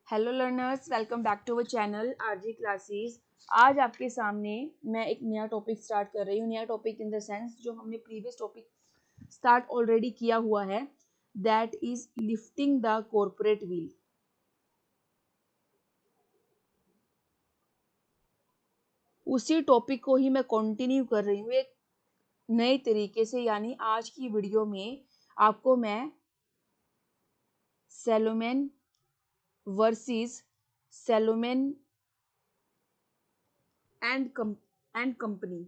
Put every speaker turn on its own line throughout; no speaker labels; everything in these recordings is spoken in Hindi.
Hello learners, welcome back to our channel RG classes. आज आपके सामने मैं एक नया टॉपिक स्टार्ट कर रही हूँ। नया टॉपिक इन द सेंस जो हमने प्रीवियस टॉपिक स्टार्ट ऑलरेडी किया हुआ है, that is lifting the corporate wheel. उसी टॉपिक को ही मैं कंटिन्यू कर रही हूँ एक नए तरीके से, यानी आज की वीडियो में आपको मैं Salomon versus Salomon and company,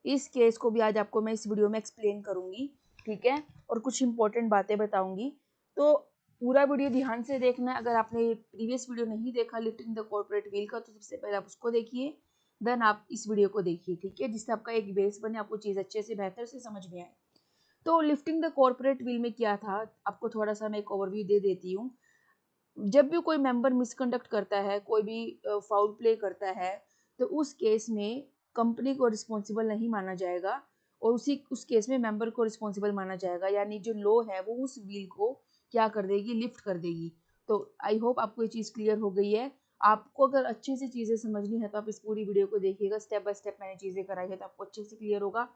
इस केस को भी आज आपको मैं इस वीडियो में एक्सप्लेन करूंगी, ठीक है। और कुछ इंपॉर्टेंट बातें बताऊंगी, तो पूरा वीडियो ध्यान से देखना है। अगर आपने प्रीवियस वीडियो नहीं देखा लिफ्टिंग द कॉर्पोरेट व्हील का, तो सबसे पहले आप उसको देखिए, देन आप इस वीडियो को देखिए, ठीक है, जिससे आपका एक बेस बने, आपको चीज़ अच्छे से बेहतर से समझ में आए। तो लिफ्टिंग द कॉर्पोरेट व्हील में क्या था, आपको थोड़ा सा मैं एक ओवरव्यू दे देती हूँ। जब भी कोई मेंबर मिसकंडक्ट करता है, कोई भी फाउल प्ले करता है, तो उस केस में कंपनी को रिस्पॉन्सिबल नहीं माना जाएगा और उस केस में मेंबर को रिस्पॉन्सिबल माना जाएगा। यानी जो लॉ है वो उस व्हील को क्या कर देगी, लिफ्ट कर देगी। तो आई होप आपको ये चीज़ क्लियर हो गई है। आपको अगर अच्छे से चीज़ें समझनी है तो आप इस पूरी वीडियो को देखिएगा, स्टेप बाय स्टेप मैंने चीज़ें कराई है तो आपको अच्छे से क्लियर होगा।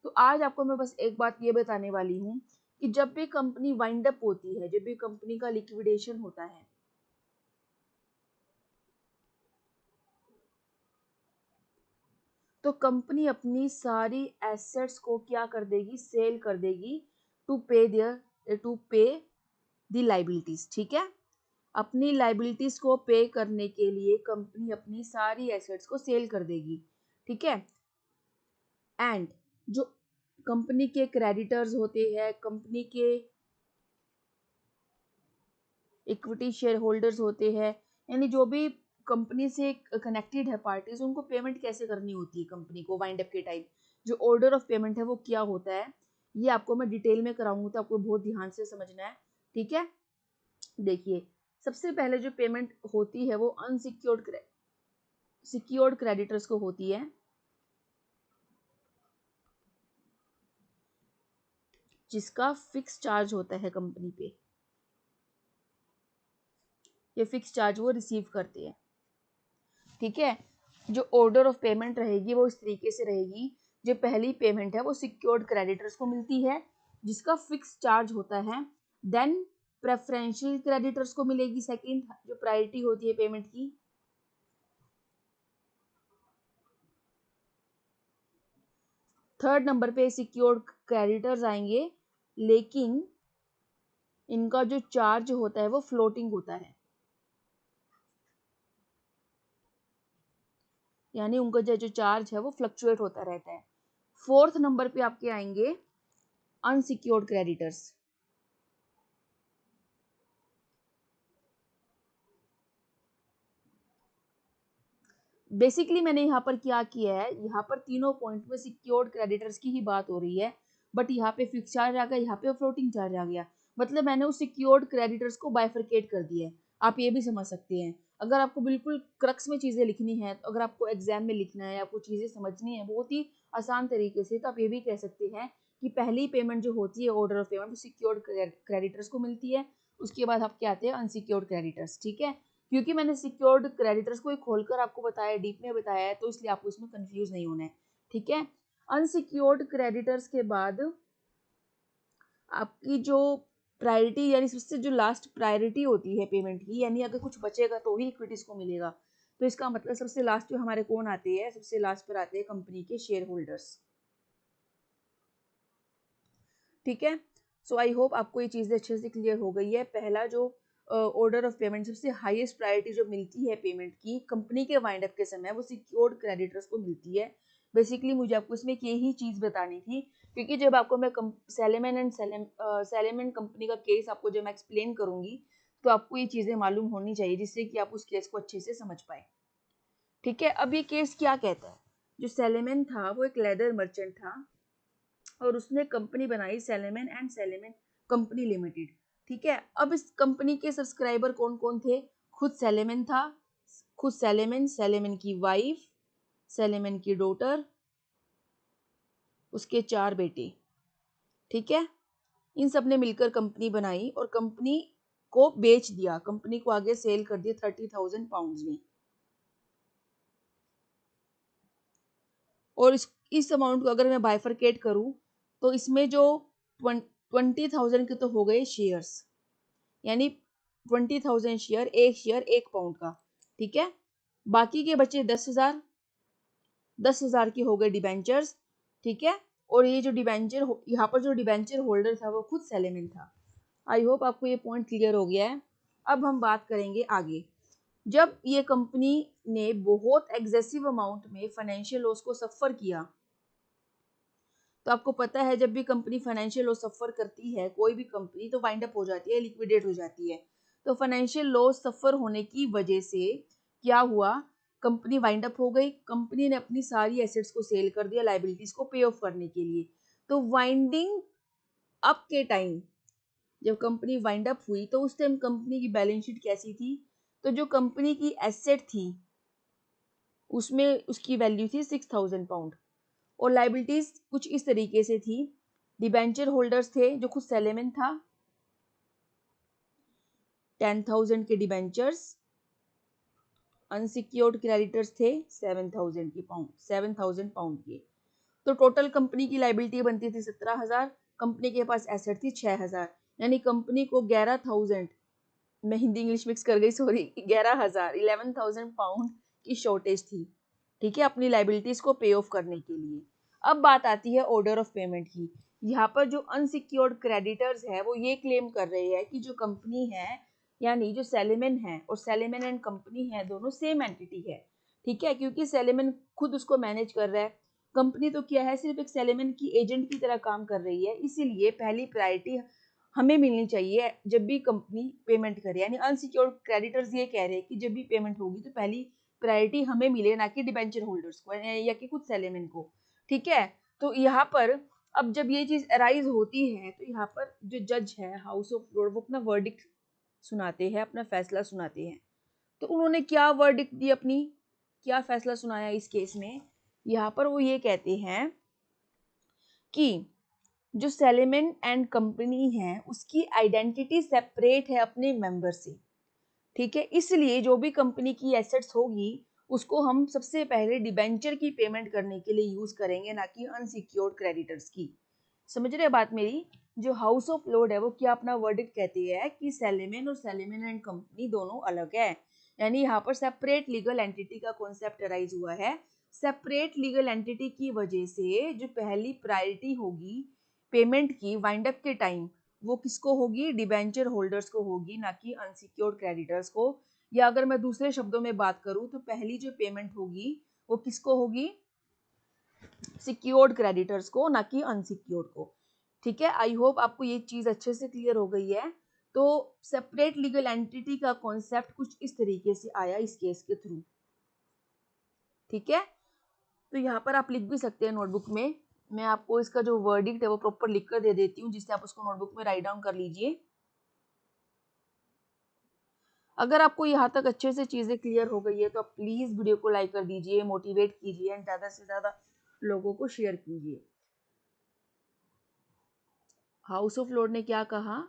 तो आज आपको मैं बस एक बात ये बताने वाली हूँ कि जब भी कंपनी वाइंड अप होती है, जब भी कंपनी का लिक्विडेशन होता है, तो कंपनी अपनी सारी एसेट्स को क्या कर देगी, सेल कर देगी टू पे द लाइबिलिटीज, ठीक है। अपनी लाइबिलिटीज को पे करने के लिए कंपनी अपनी सारी एसेट्स को सेल कर देगी, ठीक है। एंड जो कंपनी के क्रेडिटर्स होते हैं, कंपनी के इक्विटी शेयर होल्डर्स होते हैं, यानी जो भी कंपनी से कनेक्टेड है पार्टीज, उनको पेमेंट कैसे करनी होती है कंपनी को वाइंड अप के टाइम, जो ऑर्डर ऑफ पेमेंट है वो क्या होता है, ये आपको मैं डिटेल में कराऊंगी, तो आपको बहुत ध्यान से समझना है, ठीक है। देखिए, सबसे पहले जो पेमेंट होती है वो सिक्योर्ड क्रेडिटर्स को होती है, जिसका फिक्स चार्ज होता है कंपनी पे। ये फिक्स चार्ज वो रिसीव करते हैं, ठीक है। जो ऑर्डर ऑफ पेमेंट रहेगी वो इस तरीके से रहेगी। जो पहली पेमेंट है वो सिक्योर्ड क्रेडिटर्स को मिलती है, जिसका फिक्स चार्ज होता है। देन प्रेफरेंशियल क्रेडिटर्स को मिलेगी सेकंड, जो प्रायोरिटी होती है पेमेंट की। थर्ड नंबर पे सिक्योर्ड क्रेडिटर्स आएंगे, लेकिन इनका जो चार्ज होता है वो फ्लोटिंग होता है, यानी उनका जो चार्ज है वो फ्लक्चुएट होता रहता है। फोर्थ नंबर पे आपके आएंगे अनसिक्योर्ड क्रेडिटर्स। बेसिकली मैंने यहाँ पर क्या किया है, यहाँ पर तीनों पॉइंट में सिक्योर्ड क्रेडिटर्स की ही बात हो रही है, बट यहाँ पे फिक्स चार्ज आ गया, यहाँ पे फ्लोटिंग चार्ज आ गया, मतलब मैंने उस सिक्योर्ड क्रेडिटर्स को बाइफरकेट कर दिया है। आप ये भी समझ सकते हैं। अगर आपको बिल्कुल क्रक्स में चीजें लिखनी है, तो अगर आपको एग्जाम में लिखना है, आपको चीजें समझनी है बहुत ही आसान तरीके से, तो आप ये भी कह सकते हैं कि पहली पेमेंट जो होती है ऑर्डर ऑफ पेमेंट, वो सिक्योर्ड क्रेडिटर्स को मिलती है। उसके बाद आपके आते हैं अनसिक्योर्ड क्रेडिटर्स, ठीक है। क्योंकि मैंने सिक्योर्ड क्रेडिटर्स को खोलकर आपको बताया, डीप में बताया है, तो इसलिए आपको इसमें कंफ्यूज नहीं होना है, ठीक है। अनसिक्योर्ड क्रेडिटर्स के बाद आपकी जो प्रायोरिटी, यानी सबसे जो लास्ट प्रायोरिटी होती है पेमेंट की, यानी अगर कुछ बचेगा तो ही इक्विटीज को मिलेगा, तो इसका मतलब सबसे लास्ट जो हमारे कौन आते हैं, सबसे लास्ट पर आते हैं कंपनी के शेयर होल्डर्स, ठीक है। सो आई होप आपको ये चीज़ें अच्छे से क्लियर हो गई है। पहला जो ऑर्डर ऑफ पेमेंट, सबसे हाईएस्ट प्रायोरिटी जो मिलती है पेमेंट की कंपनी के वाइंड अप के समय, वो सिक्योर्ड क्रेडिटर्स को मिलती है। बेसिकली मुझे आपको इसमें यही चीज़ बतानी थी, क्योंकि जब आपको मैं सैलेमन कंपनी का केस आपको जब मैं एक्सप्लेन करूंगी, तो आपको ये चीज़ें मालूम होनी चाहिए, जिससे कि आप उस केस को अच्छे से समझ पाए, ठीक है। अब ये केस क्या कहता है, जो सैलेमन था वो एक लेदर मर्चेंट था और उसने कंपनी बनाई सैलेमन एंड सैलेमन कंपनी लिमिटेड, ठीक है। अब इस कंपनी के सब्सक्राइबर कौन कौन थे, खुद सैलेमन था, खुद सैलेमन, सैलेमन की वाइफ, सैलेमन की डॉटर, उसके 4 बेटे, ठीक है। इन सब ने मिलकर कंपनी बनाई और कंपनी को बेच दिया, कंपनी को आगे सेल कर दिया 30,000 पाउंड्स में। और इस अमाउंट को अगर मैं बाइफरकेट करूं तो इसमें जो 20,000 के तो हो गए शेयर्स, यानी 20,000 शेयर, एक शेयर 1 पाउंड का, ठीक है। बाकी के बचे 10,000 की हो गए डिबेंचर्स, ठीक है। और ये जो डिबेंचर, यहाँ पर जो डिबेंचर होल्डर था वो खुद सेलेमन था। आई होप आपको ये पॉइंट क्लियर हो गया है। अब हम बात करेंगे आगे। जब ये कंपनी ने बहुत एग्जेसिव अमाउंट में फाइनेंशियल लॉस को सफर किया, तो आपको पता है जब भी कंपनी फाइनेंशियल लॉस सफर करती है, कोई भी कंपनी, तो वाइंड अप हो जाती है, लिक्विडेट हो जाती है। तो फाइनेंशियल लॉस सफर होने की वजह से क्या हुआ, कंपनी वाइंड अप हो गई। कंपनी ने अपनी सारी एसेट्स को सेल कर दिया लाइबिलिटीज को पे ऑफ करने के लिए। तो वाइंडिंग अप के टाइम जब कंपनी वाइंड अप हुई तो उस टाइम कंपनी की बैलेंस शीट कैसी थी, तो जो कंपनी की एसेट थी उसमें उसकी वैल्यू थी 6,000 पाउंड, और लाइबिलिटीज कुछ इस तरीके से थी। डिबेंचर होल्डर्स थे जो खुद सेलेमन था, 10,000 के डिबेंचर्स। अनसिक्योर्ड क्रेडिटर्स थे 7,000 पाउंड के। तो टोटल कंपनी की लाइबिलिटी बनती थी 17,000, कंपनी के पास एसेट थी 6,000, यानी कंपनी को 11,000, मैं हिंदी इंग्लिश मिक्स कर गई सॉरी, 11,000 पाउंड की शॉर्टेज थी, ठीक है, अपनी लाइबिलिटीज को पे ऑफ करने के लिए। अब बात आती है ऑर्डर ऑफ पेमेंट की। यहाँ पर जो अनसिक्योर्ड क्रेडिटर्स है वो ये क्लेम कर रहे हैं कि जो कंपनी है, यानी जो सेलेमन है और सेलेमन एंड कंपनी है, दोनों सेम एंटिटी है, ठीक है, क्योंकि सेलेमन खुद उसको मैनेज कर रहा है, कंपनी तो क्या है, सिर्फ एक सेलेमन की एजेंट की तरह काम कर रही है। इसीलिए पहली प्रायोरिटी हमें मिलनी चाहिए जब भी कंपनी पेमेंट करे, यानी अनसिक्योर्ड क्रेडिटर्स ये कह रहे हैं कि जब भी पेमेंट होगी तो पहली प्रायोरिटी हमें मिले, ना कि डिबेंचर होल्डर्स को या कि खुद सेलेमन को, ठीक है। तो यहाँ पर अब जब ये चीज अराइज होती है तो यहाँ पर जो जज है हाउस ऑफ लॉर्ड वो अपना वर्डिक्ट सुनाते हैं, अपना फैसला सुनाते हैं। तो उन्होंने क्या वर्डिक्ट दी, अपनी क्या फैसला सुनाया इस केस में, यहाँ पर वो ये कहते हैं कि जो सेलेमन एंड कंपनी है उसकी आइडेंटिटी सेपरेट है अपने मेंबर से, ठीक है। इसलिए जो भी कंपनी की एसेट्स होगी उसको हम सबसे पहले डिबेंचर की पेमेंट करने के लिए यूज करेंगे, ना कि अनसिक्योर्ड क्रेडिटर्स की। समझ रहे हैं बात मेरी। जो हाउस ऑफ लॉर्ड है वो क्या अपना वर्डिक्ट कहती है कि सेलेमन और सेलेमन एंड कंपनी दोनों अलग है, यानी यहाँ पर सेपरेट लीगल एंटिटी का कॉन्सेप्ट अराइज हुआ है। सेपरेट लीगल एंटिटी की वजह से जो पहली प्रायोरिटी होगी पेमेंट की वाइंड अप के टाइम, वो किसको होगी, डिबेंचर होल्डर्स को होगी, ना कि अनसिक्योर्ड क्रेडिटर्स को। या अगर मैं दूसरे शब्दों में बात करूं तो पहली जो पेमेंट होगी वो किसको होगी, सिक्योर्ड क्रेडिटर्स को, ना कि अनसिक्योर्ड को, ठीक है। आई होप आपको ये चीज अच्छे से क्लियर हो गई है। तो सेपरेट लीगल एंटिटी का कॉन्सेप्ट कुछ इस तरीके से आया इस केस के थ्रू, ठीक है। तो यहाँ पर आप लिख भी सकते हैं नोटबुक में, मैं आपको इसका जो वर्डिक्ट है वो प्रॉपर लिख कर दे देती हूँ, जिससे आप उसको नोटबुक में राइट डाउन कर लीजिए। अगर आपको यहाँ तक अच्छे से चीजें क्लियर हो गई है तो आप प्लीज वीडियो को लाइक कर दीजिए, मोटिवेट कीजिए एंड ज्यादा से ज्यादा लोगों को शेयर कीजिए। हाउस ऑफ लॉर्ड ने क्या कहा,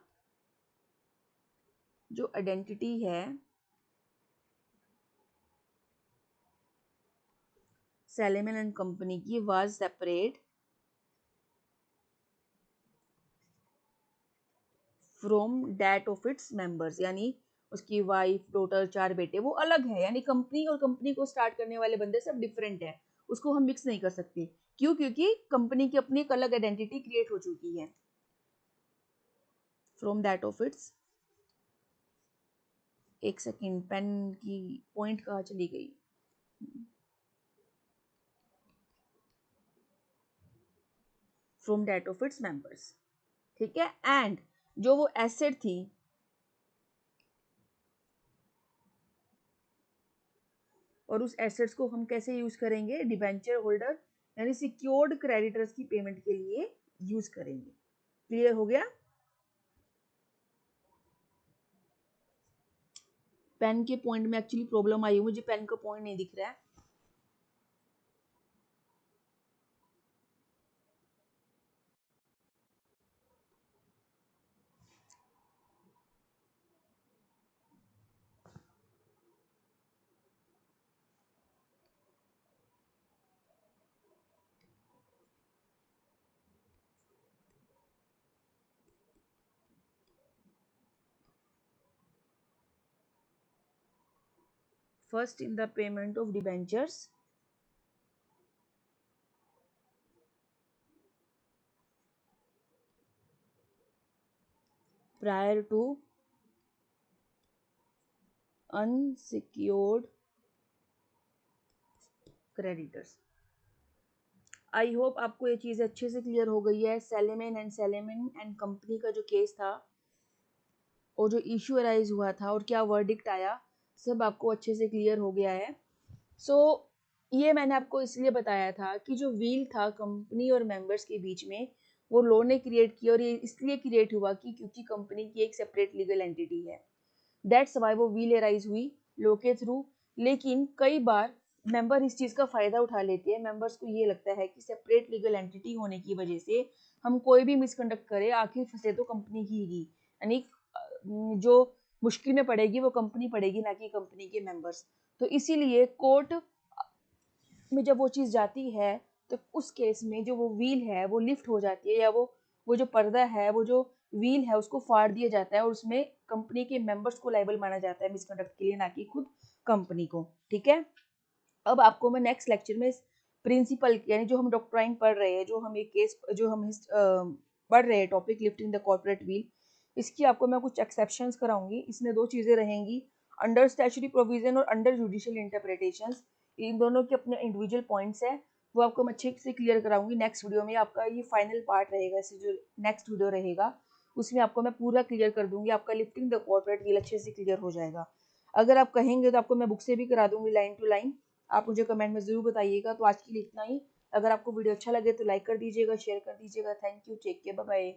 जो आइडेंटिटी है सेलेमन एंड कंपनी की was separate from that of its members, यानी उसकी वाइफ, डॉटर, 4 बेटे वो अलग है, यानी कंपनी और कंपनी को स्टार्ट करने वाले बंदे सब डिफरेंट है, उसको हम मिक्स नहीं कर सकते। क्यों, क्योंकि कंपनी की अपनी एक अलग आइडेंटिटी क्रिएट हो चुकी है। फ्रॉम दैट ऑफ इट्स, एक सेकेंड, पेन की पॉइंट कहाँ चली गई, from that of its members, ठीक है। एंड जो वो एसेट थी, और उस एसेट्स को हम कैसे यूज करेंगे, डिबेंचर होल्डर यानी सिक्योर्ड क्रेडिटर्स की पेमेंट के लिए यूज करेंगे। क्लियर हो गया। पेन के पॉइंट में एक्चुअली प्रॉब्लम आई, मुझे पेन का पॉइंट नहीं दिख रहा है। first in the payment of debentures prior to unsecured creditors। I hope आपको ये चीज़ अच्छे से क्लियर हो गई है। सेलेमन एंड कंपनी का जो केस था और जो इशू अराइज हुआ था और क्या वर्डिक्ट आया, सब आपको अच्छे से क्लियर हो गया है। सो ये मैंने आपको इसलिए बताया था कि जो व्हील था कंपनी और मेंबर्स के बीच में, वो लॉ ने क्रिएट किया और ये इसलिए क्रिएट हुआ कि क्योंकि कंपनी की एक सेपरेट लीगल एंटिटी है। दैट्स वाई वो व्हील अराइज हुई लॉ के थ्रू। लेकिन कई बार मेंबर इस चीज़ का फ़ायदा उठा लेते हैं। मेंबर्स को ये लगता है कि सेपरेट लीगल एंटिटी होने की वजह से हम कोई भी मिसकंडक्ट करें, आखिर फंसे तो कंपनी ही, यानी जो मुश्किल में पड़ेगी वो कंपनी पड़ेगी, ना कि कंपनी के मेंबर्स। तो इसीलिए कोर्ट में जब वो चीज़ जाती है तो उस केस में जो वो व्हील है वो लिफ्ट हो जाती है, या वो जो पर्दा है, वो जो व्हील है उसको फाड़ दिया जाता है और उसमें कंपनी के मेंबर्स को लायबल माना जाता है मिसकंडक्ट के लिए, ना कि खुद कंपनी को। ठीक है, अब आपको मैं नेक्स्ट लेक्चर में प्रिंसिपल यानी जो हम डॉक्ट्राइन पढ़ रहे हैं, जो हम एक केस जो हम पढ़ रहे हैं topic lifting the corporate wheel, इसकी आपको मैं कुछ एक्सेप्शंस कराऊंगी। इसमें दो चीज़ें रहेंगी, अंडर स्टैच्यूटरी प्रोविजन और अंडर जुडिशियल इंटरप्रिटेशंस। इन दोनों के अपने इंडिविजुअल पॉइंट्स हैं, वो आपको मैं अच्छे से क्लियर कराऊंगी नेक्स्ट वीडियो में। आपका ये फाइनल पार्ट रहेगा, इसे जो नेक्स्ट वीडियो रहेगा उसमें आपको मैं पूरा क्लियर कर दूंगी, आपका लिफ्टिंग द कॉर्पोरेट व्हील अच्छे से क्लियर हो जाएगा। अगर आप कहेंगे तो आपको मैं बुक से भी करा दूंगी लाइन टू लाइन, आप मुझे कमेंट में ज़रूर बताइएगा। तो आज के लिए इतना ही। अगर आपको वीडियो अच्छा लगे तो लाइक कर दीजिएगा, शेयर कर दीजिएगा। Thank you, take care, bye bye.